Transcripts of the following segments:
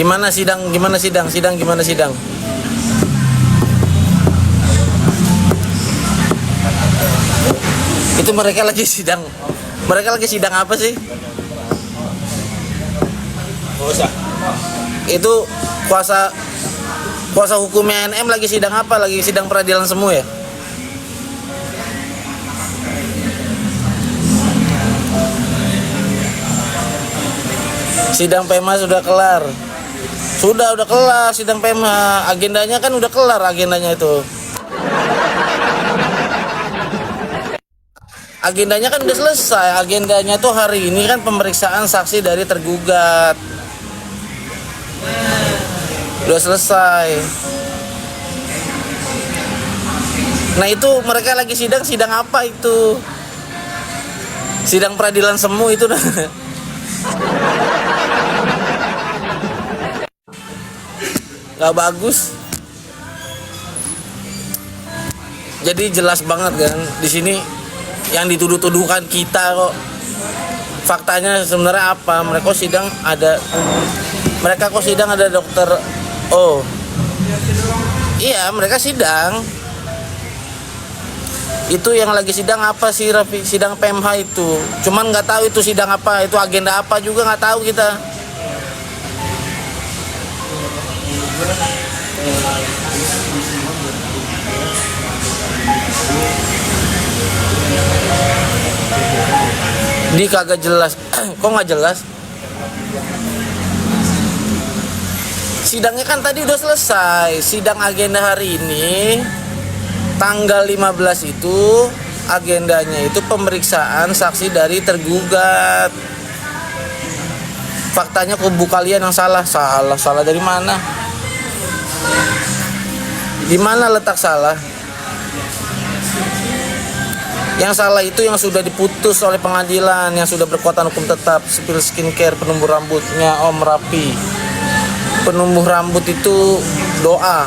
Gimana sidang? Gimana sidang? Sidang gimana sidang? Itu mereka lagi sidang. Mereka lagi sidang apa sih? Itu kuasa hukumnya NM lagi sidang apa? Lagi sidang peradilan semu ya? Sidang PMA sudah kelar. Udah kelar sidang PMA. Agendanya kan udah kelar agendanya itu. Agendanya kan udah selesai. Agendanya tuh hari ini kan pemeriksaan saksi dari tergugat. Udah selesai. Nah itu mereka lagi sidang apa itu? Sidang peradilan semu itu. Gak bagus. Jadi jelas banget kan di sini yang dituduh-tuduhkan kita kok. Faktanya sebenarnya apa? Mereka kok sidang ada dokter O. Iya, mereka sidang. Itu yang lagi sidang apa sih, Rafi? Sidang PMH itu. Cuman nggak tahu itu sidang apa, itu agenda apa juga nggak tahu kita. Di kagak jelas. Kok nggak jelas? Sidangnya kan tadi udah selesai. Sidang agenda hari ini tanggal 15 itu agendanya itu pemeriksaan saksi dari tergugat. Faktanya kubu kalian yang salah dari mana? Di mana letak salah? Yang salah itu yang sudah diputus oleh pengadilan, yang sudah berkekuatan hukum tetap. Spill skincare, penumbuh rambutnya Om Rapi. Penumbuh rambut itu doa.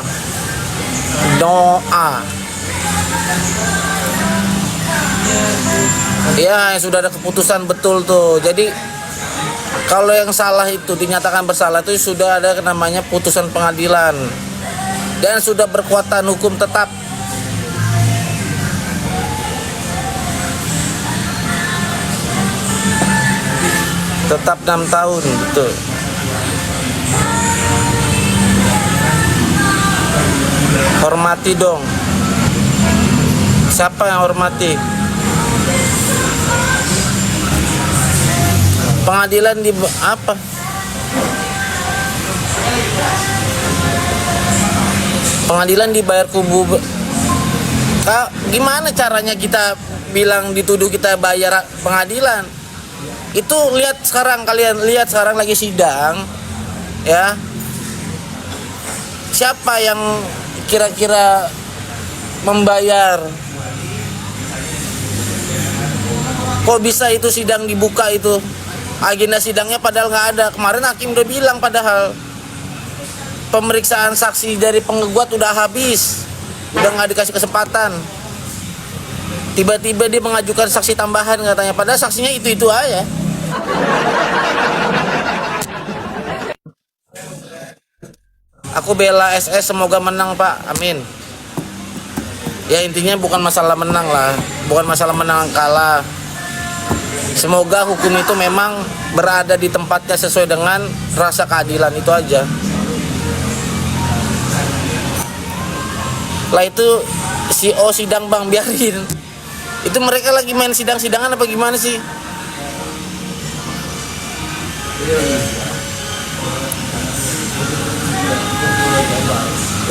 Ya, yang sudah ada keputusan betul tuh. Jadi kalau yang salah itu dinyatakan bersalah itu sudah ada namanya putusan pengadilan dan sudah berkekuatan hukum tetap. Tetap 6 tahun, betul. Hormati dong. Siapa yang hormati? Pengadilan di apa? Pengadilan dibayar kubu. Gimana caranya kita bilang dituduh kita bayar pengadilan? Itu lihat sekarang, kalian lihat sekarang lagi sidang ya. Siapa yang kira-kira membayar? Kok bisa itu sidang dibuka itu? Agenda sidangnya padahal nggak ada. Kemarin hakim udah bilang padahal pemeriksaan saksi dari penggugat udah habis, udah nggak dikasih kesempatan. Tiba-tiba dia mengajukan saksi tambahan katanya, padahal saksinya itu aja. Aku bela SS, semoga menang Pak, amin. Ya intinya bukan masalah menang lah, bukan masalah menang kalah. Semoga hukum itu memang berada di tempatnya sesuai dengan rasa keadilan, itu aja. Lah itu si O sidang bang, biarin. Itu mereka lagi main sidang-sidangan apa gimana sih?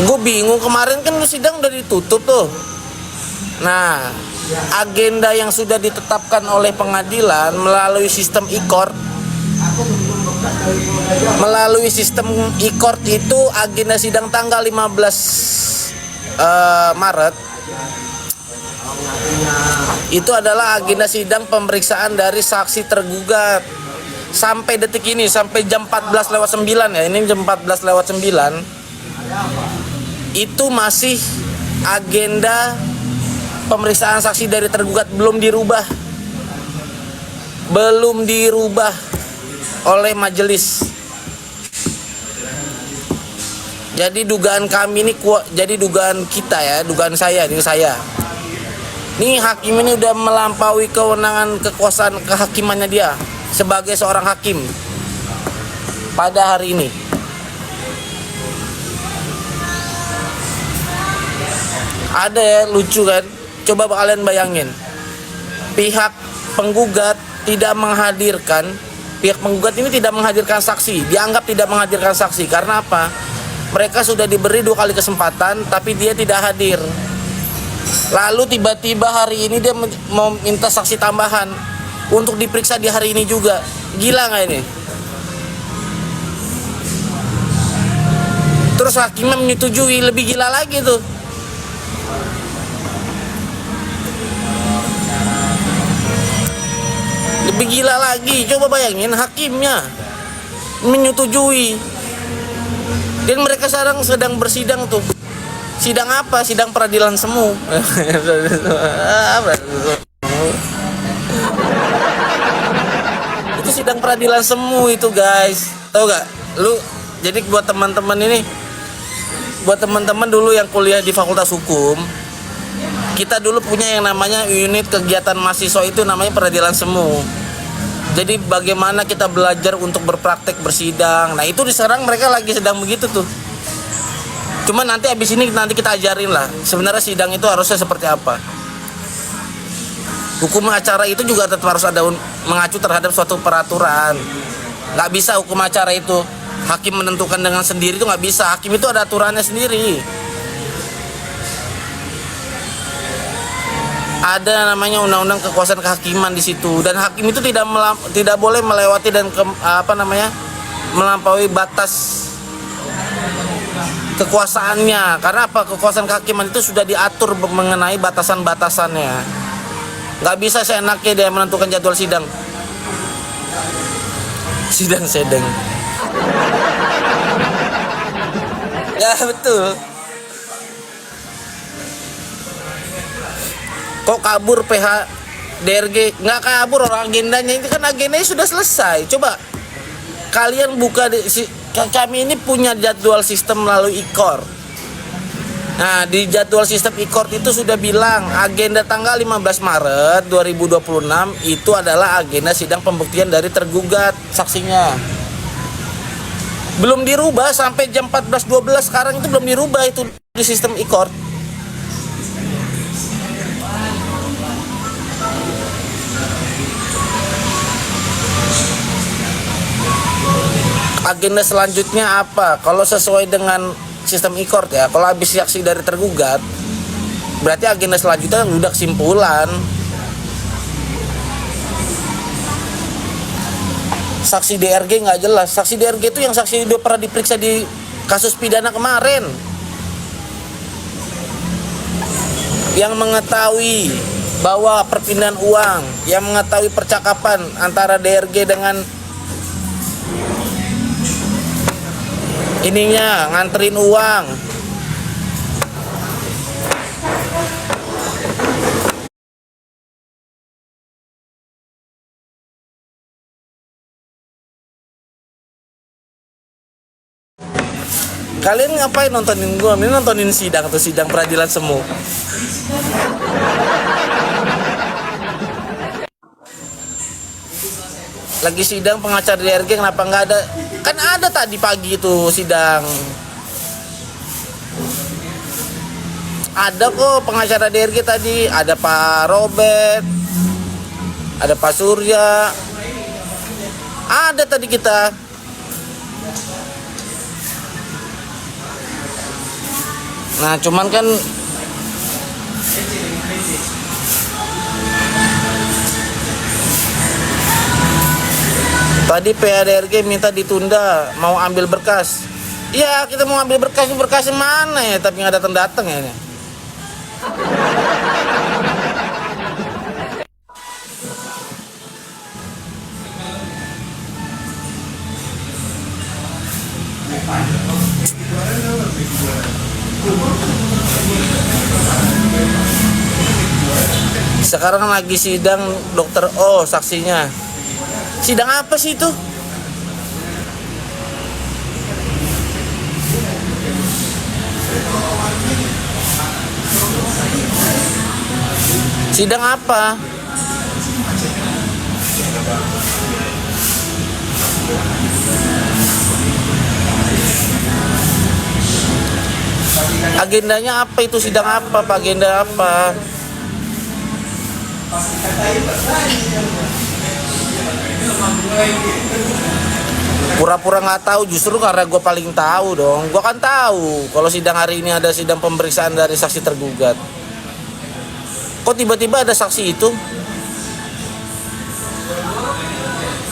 Gue bingung, kemarin kan sidang udah ditutup tuh. Nah, agenda yang sudah ditetapkan oleh pengadilan melalui sistem e-court. Melalui sistem e-court itu agenda sidang tanggal 15 Maret. Itu adalah agenda sidang pemeriksaan dari saksi tergugat. Sampai detik ini, sampai jam 14:09 ya, ini jam 14:09, itu masih agenda pemeriksaan saksi dari tergugat belum dirubah oleh majelis. Jadi dugaan kami ini jadi dugaan kita ya, dugaan saya, ini saya. Nih hakim ini udah melampaui kewenangan kekuasaan kehakimannya dia sebagai seorang hakim pada hari ini. Ada ya, lucu kan? Coba kalian bayangin. Pihak penggugat tidak menghadirkan, pihak penggugat ini tidak menghadirkan saksi, dianggap tidak menghadirkan saksi karena apa? Mereka sudah diberi 2 kali kesempatan tapi dia tidak hadir. Lalu tiba-tiba hari ini dia mau minta saksi tambahan untuk diperiksa di hari ini juga. Gila nggak ini? Terus hakimnya menyetujui, lebih gila lagi tuh. Lebih gila lagi, coba bayangin hakimnya menyetujui. Dan mereka sekarang sedang bersidang tuh. Sidang apa? Sidang peradilan semu. Itu sidang peradilan semu itu, guys. Tahu gak? Lu jadi buat teman-teman ini, buat teman-teman dulu yang kuliah di Fakultas Hukum, kita dulu punya yang namanya unit kegiatan mahasiswa itu namanya peradilan semu. Jadi bagaimana kita belajar untuk berpraktek bersidang. Nah itu diserang mereka lagi sedang begitu tuh. Cuma nanti abis ini nanti kita ajarin lah sebenarnya sidang itu harusnya seperti apa. Hukum acara itu juga tetap harus ada mengacu terhadap suatu peraturan. Nggak bisa hukum acara itu hakim menentukan dengan sendiri, itu nggak bisa. Hakim itu ada aturannya sendiri. Ada namanya undang-undang kekuasaan kehakiman di situ, dan hakim itu tidak boleh melewati dan melampaui batas kekuasaannya. Karena apa? Kekuasaan kehakiman itu sudah diatur mengenai batasan-batasannya. Nggak bisa seenaknya dia menentukan jadwal sidang. Sidang sedeng. Ya betul. Kok kabur PH DRG? Nggak kabur orang, agendanya ini kan agendanya sudah selesai. Coba kalian buka kami ini punya jadwal sistem melalui e-court. Nah di jadwal sistem e-court itu sudah bilang agenda tanggal 15 Maret 2026 itu adalah agenda sidang pembuktian dari tergugat saksinya. Belum dirubah sampai jam 14.12 sekarang, itu belum dirubah itu di sistem e-court. Agenda selanjutnya apa? Kalau sesuai dengan sistem e-court ya, kalau habis saksi dari tergugat, berarti agenda selanjutnya udah kesimpulan. Saksi DRG nggak jelas. Saksi DRG itu yang saksi udah pernah diperiksa di kasus pidana kemarin, yang mengetahui bahwa perpindahan uang, yang mengetahui percakapan antara DRG dengan ininya nganterin uang. Kalian ngapain nontonin gua? Ini nontonin sidang atau sidang peradilan semu. Lagi sidang pengacara DRG, kenapa nggak ada? Kan ada tadi pagi itu sidang. Ada kok pengacara DRG tadi, ada Pak Robert, ada Pak Surya, ada tadi kita. Nah cuman kan tadi PADRG minta ditunda, mau ambil berkas. Iya kita mau ambil berkas, berkasnya mana ya, tapi nggak datang ya ini. Sekarang lagi sidang dokter O saksinya. Sidang apa sih itu? Sidang apa? Agendanya apa itu? Sidang apa? Pak? Agenda apa? Pura-pura nggak tahu, justru karena gue paling tahu dong. Gue kan tahu kalau sidang hari ini ada sidang pemeriksaan dari saksi tergugat. Kok tiba-tiba ada saksi itu?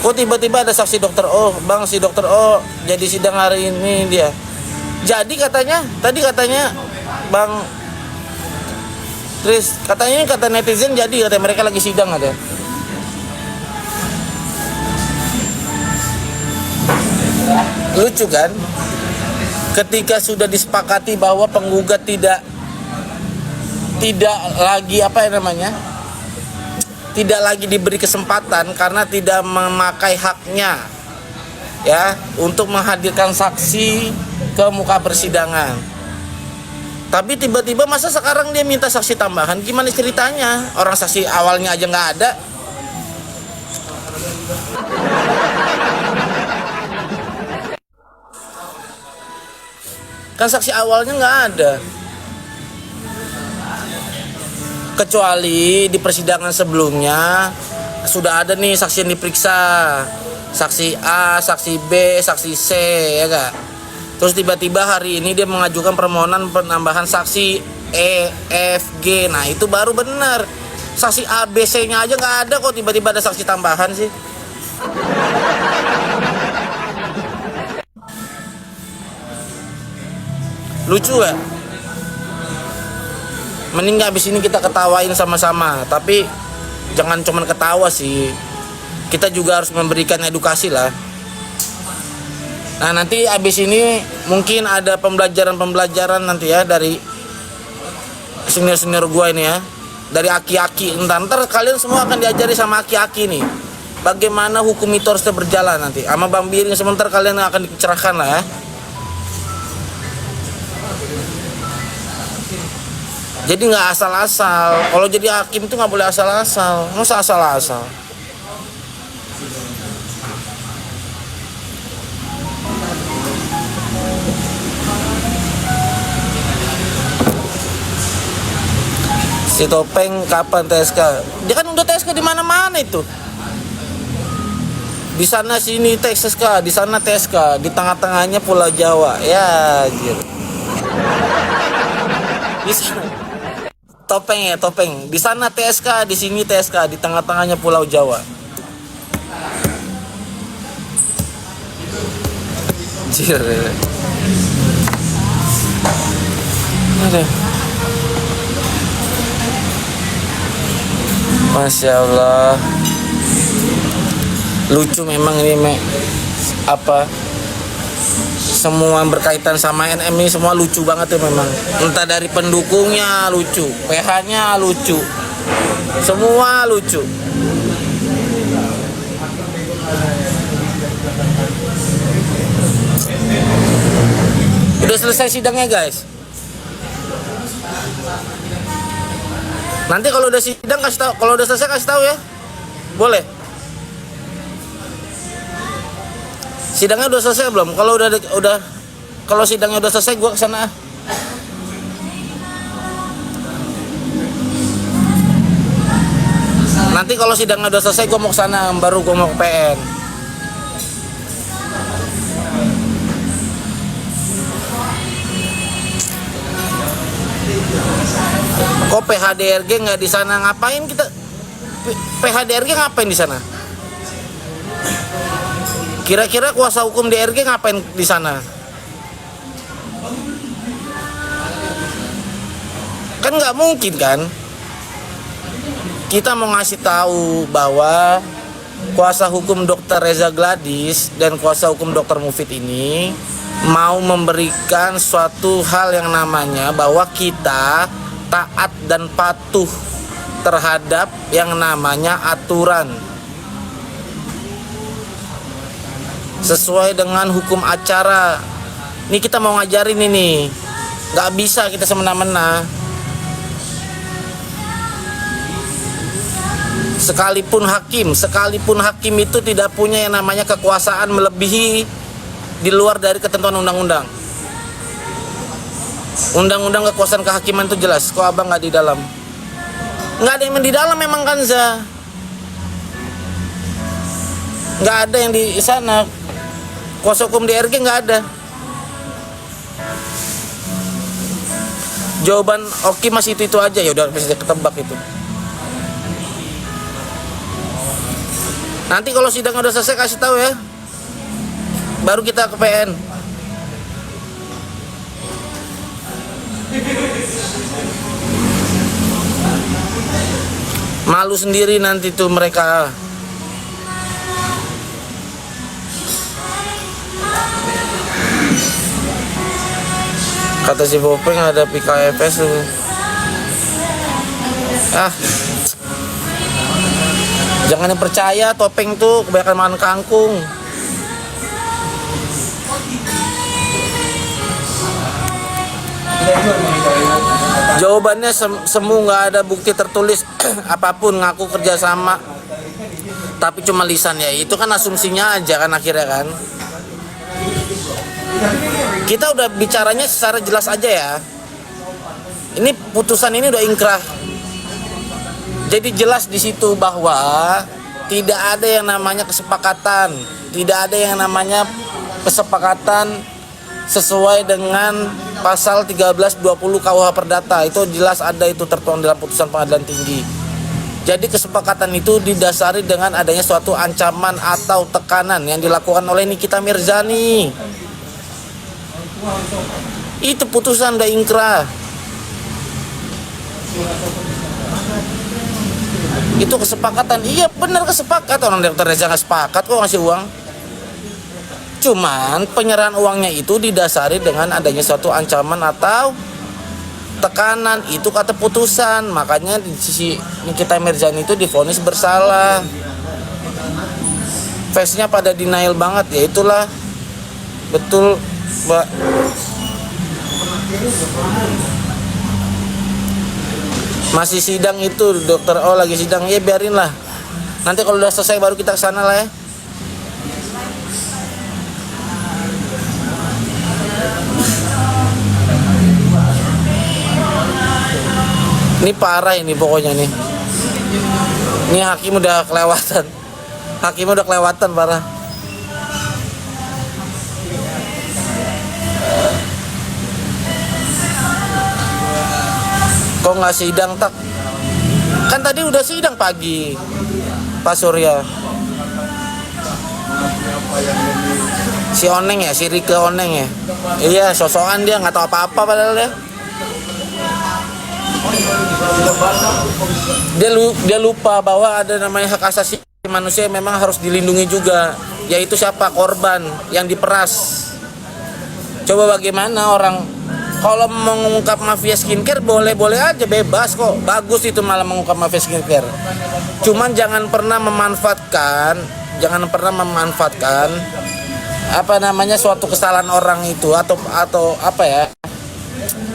Kok tiba-tiba ada saksi dokter O? Bang, si dokter O jadi sidang hari ini dia. Jadi katanya, tadi katanya Bang Tris, katanya kata netizen jadi, katanya mereka lagi sidang ada. Lucu kan? Ketika sudah disepakati bahwa penggugat tidak lagi tidak lagi diberi kesempatan karena tidak memakai haknya ya untuk menghadirkan saksi ke muka persidangan. Tapi tiba-tiba masa sekarang dia minta saksi tambahan? Gimana ceritanya? Orang saksi awalnya aja nggak ada. Kan saksi awalnya nggak ada. Kecuali di persidangan sebelumnya sudah ada nih saksi yang diperiksa. Saksi A, saksi B, saksi C, ya gak? Terus tiba-tiba hari ini dia mengajukan permohonan penambahan saksi E, F, G. Nah itu baru benar. Saksi A, B, C-nya aja nggak ada kok, tiba-tiba ada saksi tambahan sih. Lucu ya? Mending habis ini kita ketawain sama-sama. Tapi jangan cuma ketawa sih, kita juga harus memberikan edukasi lah. Nah nanti habis ini mungkin ada pembelajaran nanti ya dari senior-senior gua ini ya, dari aki-aki. Ntar kalian semua akan diajari sama aki-aki nih bagaimana hukum itu harus berjalan nanti. Sama Bang Biring sebentar kalian akan dicerahkan lah ya. Jadi nggak asal-asal. Kalau jadi hakim itu nggak boleh asal-asal. Masa asal-asal? Si Topeng kapan TSK? Dia kan udah TSK di mana-mana itu. Di sana sini TSK, di sana TSK, di tengah-tengahnya Pulau Jawa. Ya, anjir. Di sana. Topeng ya, Topeng. Di sana TSK, di sini TSK, di tengah-tengahnya Pulau Jawa. Anjir. Aduh. Masya Allah. Lucu memang ini apa? Semua berkaitan sama NM ini semua lucu banget ya memang. Entah dari pendukungnya lucu, PH-nya lucu, semua lucu. Udah selesai sidangnya guys. Nanti kalau udah sidang kasih tahu, kalau udah selesai kasih tahu ya. Boleh. Sidangnya udah selesai belum? Kalau udah kalau sidangnya udah selesai gua kesana. Nanti kalau sidangnya udah selesai gua mau kesana, baru gua mau ke PN. Kok PHDRG nggak di sana? Ngapain kita? PHDRG ngapain di sana? Kira-kira kuasa hukum DRG ngapain di sana? Kan nggak mungkin kan? Kita mau ngasih tahu bahwa kuasa hukum Dr. Reza Gladys dan kuasa hukum Dr. Mufid ini mau memberikan suatu hal yang namanya bahwa kita taat dan patuh terhadap yang namanya aturan sesuai dengan hukum acara. Ini kita mau ngajarin ini Nggak bisa kita semena-mena. Sekalipun hakim itu tidak punya yang namanya kekuasaan melebihi di luar dari ketentuan undang-undang. Undang-undang kekuasaan kehakiman itu jelas. Kok abang nggak di dalam? Nggak ada yang di dalam memang, Kanza. Nggak ada yang di sana. Kuasa hukum DRG nggak ada. Jawaban Oki masih itu aja, ya udah bisa ketebak itu. Nanti kalau sidang udah selesai kasih tahu ya. Baru kita ke PN. Malu sendiri nanti tuh mereka. Kata si Bopeng ada PKFS tuh. Jangan percaya Topeng tuh kebanyakan makan kangkung. Jawabannya semu, nggak ada bukti tertulis apapun, ngaku kerjasama tapi cuma lisan. Ya itu kan asumsinya aja kan akhirnya kan. Kita udah bicaranya secara jelas aja ya. Ini putusan ini udah ingkrah. Jadi jelas di situ bahwa tidak ada yang namanya kesepakatan, tidak ada yang namanya kesepakatan sesuai dengan pasal 1320 KUH Perdata. Itu jelas ada, itu tertuang dalam putusan Pengadilan Tinggi. Jadi kesepakatan itu didasari dengan adanya suatu ancaman atau tekanan yang dilakukan oleh Nikita Mirzani. Itu putusan udah ingkrah. Itu kesepakatan. Iya benar kesepakatan. Orang Dr. Reza nggak sepakat kok ngasih uang. Cuman penyerahan uangnya itu didasari dengan adanya suatu ancaman atau tekanan. Itu kata putusan. Makanya di sisi Nikita Mirzani itu divonis bersalah. Face-nya pada denial banget. Ya itulah. Betul Mbak. Masih sidang itu, Dokter O lagi sidang. Ya biarin lah. Nanti kalau udah selesai baru kita kesana lah ya. Ini parah ini pokoknya nih. Ini hakim udah kelewatan. Hakim udah kelewatan parah. Kok nggak sidang tak? Kan tadi udah sidang pagi, Pak Surya. Si Oneng ya, si Rike Oneng ya. Iya, sosokan dia nggak tahu apa-apa padahal ya. Dia lupa bahwa ada namanya hak asasi manusia yang memang harus dilindungi juga, yaitu siapa? Korban yang diperas. Coba bagaimana orang kalau mengungkap mafia skincare boleh-boleh aja, bebas kok. Bagus itu malah mengungkap mafia skincare. Cuman jangan pernah memanfaatkan apa namanya suatu kesalahan orang itu atau apa ya?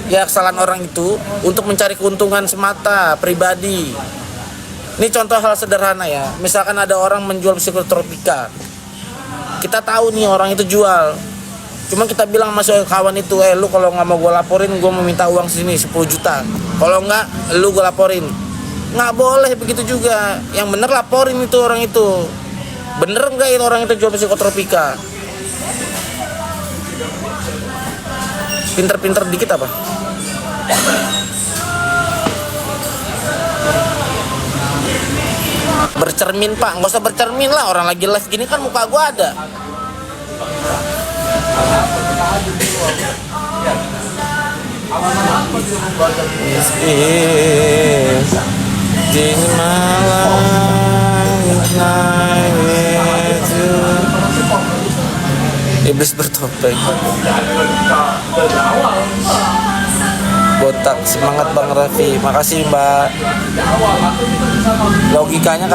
Ya kesalahan orang itu untuk mencari keuntungan semata pribadi. Ini contoh hal sederhana ya. Misalkan ada orang menjual psikotropika. Kita tahu nih orang itu jual. Cuma kita bilang sama kawan itu, lu kalau nggak mau gue laporin, gue mau minta uang sini 10 juta. Kalau nggak, lu gue laporin. Nggak boleh begitu juga. Yang bener laporin itu orang itu. Bener nggak itu orang itu jual psikotropika? Pinter-pinter dikit apa? Bercermin Pak, nggak usah bercermin lah. Orang lagi live gini kan muka gue ada. This is the malam night with you. Iblis bertopeng. Botak, semangat Bang Raffi. Makasih Mbak. Logikanya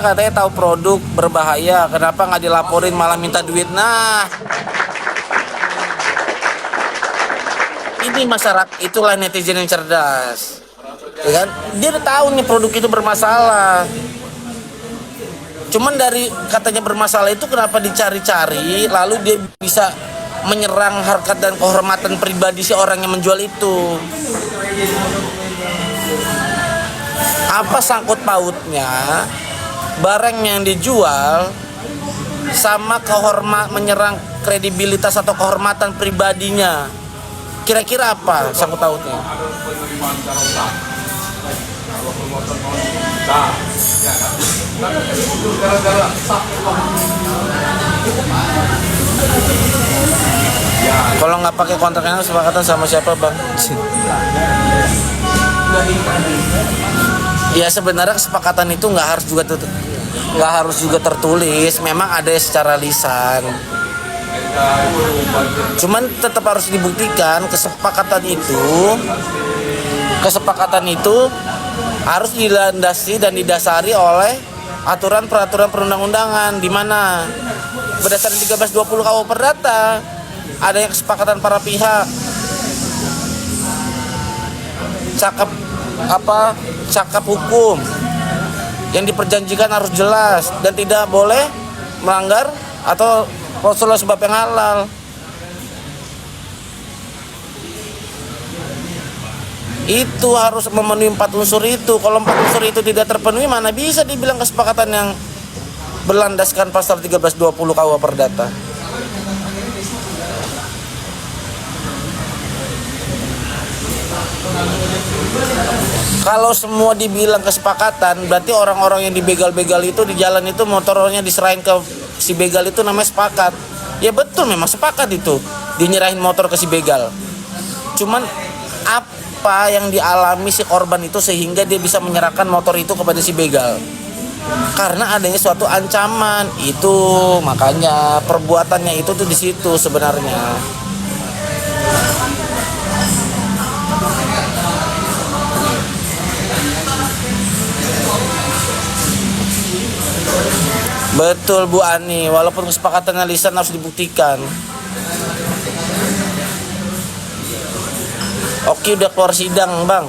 katanya tahu produk berbahaya, kenapa nggak dilaporin malah minta duit? Nah, Ini masyarakat, itulah netizen yang cerdas, ya kan? Dia udah tahu nih produk itu bermasalah. Cuman dari katanya bermasalah itu kenapa dicari-cari, lalu dia bisa menyerang harkat dan kehormatan pribadi si orang yang menjual itu. Apa sangkut pautnya barang yang dijual sama menyerang kredibilitas atau kehormatan pribadinya? Kira-kira apa sangkut pautnya? Kalau nggak pakai kontraknya sepakatan sama siapa, Bang? Ya sebenarnya kesepakatan itu nggak harus juga tertulis. Memang ada secara lisan. Cuman tetap harus dibuktikan kesepakatan itu harus dilandasi dan didasari oleh aturan peraturan perundang-undangan, di mana berdasarkan 1320 KUH Perdata adanya kesepakatan para pihak. Cakap hukum yang diperjanjikan harus jelas dan tidak boleh melanggar atau klausul sebab yang halal. Itu harus memenuhi 4 unsur itu. Kalau 4 unsur itu tidak terpenuhi, mana bisa dibilang kesepakatan yang berlandaskan pasal 1320 KUH Perdata. Kalau semua dibilang kesepakatan, berarti orang-orang yang dibegal-begal itu di jalan itu motornya diserahin ke si begal itu namanya sepakat. Ya betul, memang sepakat itu dinyerahin motor ke si begal. Cuman apa yang dialami si korban itu sehingga dia bisa menyerahkan motor itu kepada si begal? Karena adanya suatu ancaman itu, makanya perbuatannya itu tuh di situ sebenarnya. Betul Bu Ani, walaupun kesepakatannya lisan harus dibuktikan. Oke, udah keluar sidang, Bang.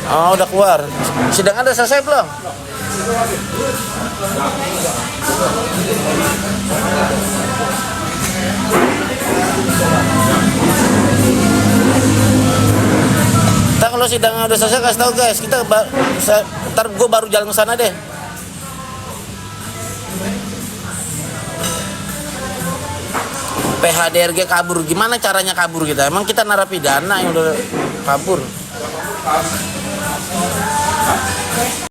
Oh, udah keluar. Sidang ada selesai belum? Ntar kalau sidangnya udah selesai kasih tahu guys. Ntar gue baru jalan ke sana deh. PHDRG kabur, gimana caranya kabur kita? Emang kita narapidana yang udah kabur?